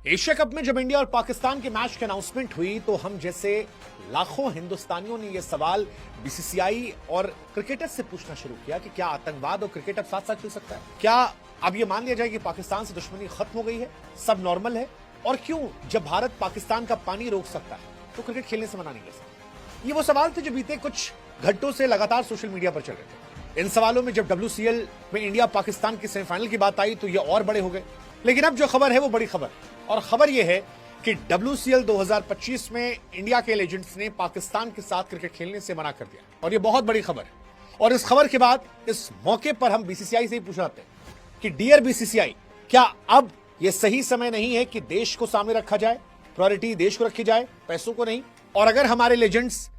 Asia cup में जब India और पाकिस्तान के मैच की अनाउंसमेंट हुई तो हम जैसे लाखों हिंदुस्तानियों ने यह सवाल बीसीसीआई और क्रिकेटर्स से पूछना शुरू किया कि क्या आतंकवाद और क्रिकेट अब साथ साथ चल सकता है? क्या अब यह मान लिया जाए कि पाकिस्तान से दुश्मनी खत्म हो गई है, सब नॉर्मल है? और क्यों जब भारत पाकिस्तान का पानी रोक सकता है तो क्रिकेट खेलने से मना नहीं कर सकता? ये वो सवाल थे जो बीते कुछ घंटों से लगातार सोशल मीडिया पर चल रहे थे। इन सवालों में जब WCL में इंडिया पाकिस्तान के सेमीफाइनल की बात आई तो ये और बड़े हो गए। लेकिन अब जो खबर है वो बड़ी खबर, और खबर यह है कि WCL 2025 में इंडिया के लेजेंड्स ने पाकिस्तान के साथ क्रिकेट खेलने से मना कर दिया, और ये बहुत बड़ी खबर है। और इस खबर के बाद इस मौके पर हम BCCI से ही पूछ रहे थे कि डियर BCCI, क्या अब यह सही समय नहीं है कि देश को सामने रखा जाए, प्रायोरिटी देश को रखी जाए, पैसों को नहीं? और अगर हमारे लेजेंड्स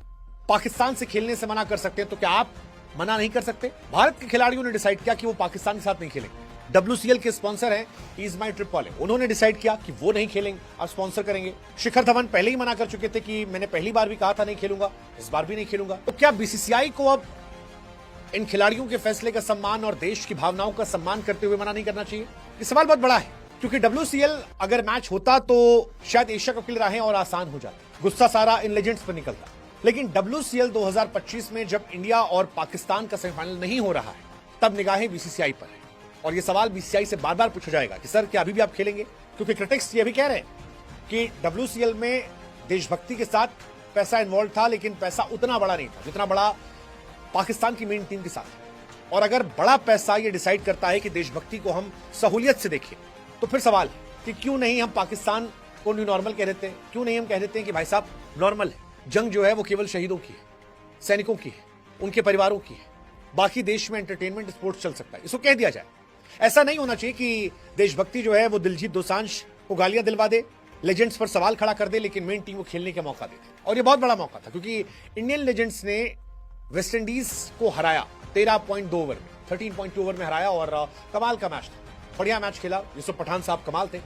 पाकिस्तान से खेलने से मना कर सकते हैं तो क्या आप मना नहीं कर सकते? भारत के खिलाड़ियों ने डिसाइड किया कि वो पाकिस्तान के साथ नहीं खेलेंगे। WCL के स्पॉन्सर हैं इज माई ट्रिप वाले, उन्होंने डिसाइड किया कि वो नहीं खेलेंगे, अब स्पॉन्सर करेंगे। शिखर धवन पहले ही मना कर चुके थे कि मैंने पहली बार भी कहा था नहीं खेलूंगा, इस बार भी नहीं खेलूंगा। तो क्या BCCI को अब इन खिलाड़ियों के फैसले का सम्मान और देश की भावनाओं का सम्मान करते हुए मना नहीं करना चाहिए? ये सवाल बहुत बड़ा है, क्योंकि WCL अगर मैच होता तो शायद एशिया कप के लिए राहें और आसान हो जाती, गुस्सा सारा इन लेजेंड्स पर निकलता। लेकिन WCL 2025 में जब इंडिया और पाकिस्तान का सेमीफाइनल नहीं हो रहा है तब निगाहें BCCI पर है। और यह सवाल BCCI से बार बार पूछा जाएगा कि सर क्या अभी भी आप खेलेंगे? क्योंकि क्रिटिक्स ये भी कह रहे हैं कि WCL में देशभक्ति के साथ पैसा इन्वॉल्व था, लेकिन पैसा उतना बड़ा नहीं था जितना बड़ा पाकिस्तान की मेन टीम के साथ। और अगर बड़ा पैसा ये डिसाइड करता है कि देशभक्ति को हम सहूलियत से देखें, तो फिर सवाल है कि क्यों नहीं हम पाकिस्तान को न्यू नॉर्मल कह देते हैं? क्यों नहीं हम कह देते हैं कि भाई साहब नॉर्मल है, जंग जो है वो केवल शहीदों की है, सैनिकों की है, उनके परिवारों की है, बाकी देश में एंटरटेनमेंट स्पोर्ट्स चल सकता है, इसको कह दिया जाए। ऐसा नहीं होना चाहिए कि देशभक्ति जो है वो दिलजीत दोसांझ को गालियां दिलवा दे, लेजेंड्स पर सवाल खड़ा कर दे, लेकिन मेन टीम को खेलने का मौका दे दे। और ये बहुत बड़ा मौका था, क्योंकि इंडियन लेजेंड्स ने वेस्ट इंडीज को हराया 13.2 ओवर में, 13.2 ओवर में हराया, और कमाल का मैच था, बढ़िया मैच खेला। यूसुफ पठान साहब कमाल थे,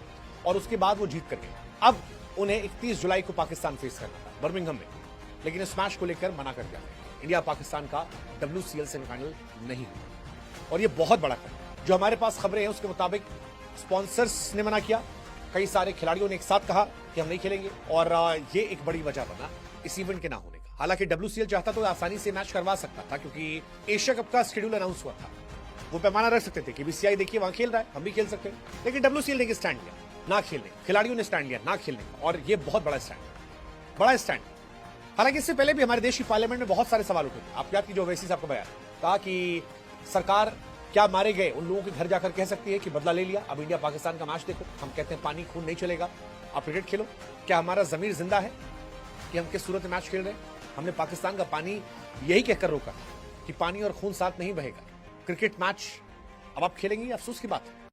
और उसके बाद वो जीत कर गए। अब उन्हें 31 जुलाई को पाकिस्तान फेस करना था बर्मिंघम में, लेकिन इस मैच को लेकर मना कर दिया इंडिया पाकिस्तान का WCL सेमीफाइनल नहीं हुआ। और ये बहुत बड़ा कदम, जो हमारे पास खबरें हैं उसके मुताबिक स्पॉन्सर्स ने मना किया, कई सारे खिलाड़ियों ने एक साथ कहा कि हम नहीं खेलेंगे, और ये एक बड़ी वजह बना इस इवेंट के ना होने का। हालांकि WCL चाहता तो आसानी से मैच करवा सकता था, क्योंकि एशिया कप का शेड्यूल अनाउंस हुआ था, वो पैमाना रख सकते थे कि BCCI देखिए वहां खेल रहा है, हम भी खेल सकते हैं। लेकिन WCL ने स्टैंड लिया ना खेलने, खिलाड़ियों ने स्टैंड लिया ना खेलने का, और ये बहुत बड़ा स्टैंड, बड़ा स्टैंड। हालांकि इससे पहले भी हमारे देश की पार्लियामेंट में बहुत सारे सवाल उठे थे। आप याद कीजिए ओवैसी साहब का बयान, कहा कि सरकार क्या मारे गए उन लोगों के घर जाकर कह सकती है कि बदला ले लिया, अब इंडिया पाकिस्तान का मैच देखो, हम कहते हैं पानी खून नहीं चलेगा, आप क्रिकेट खेलो। क्या हमारा जमीर जिंदा है कि हम किस सूरत में मैच खेल रहे हैं? हमने पाकिस्तान का पानी यही कहकर रोका कि पानी और खून साथ नहीं बहेगा, क्रिकेट मैच अब आप खेलेंगे, अफसोस की बात है।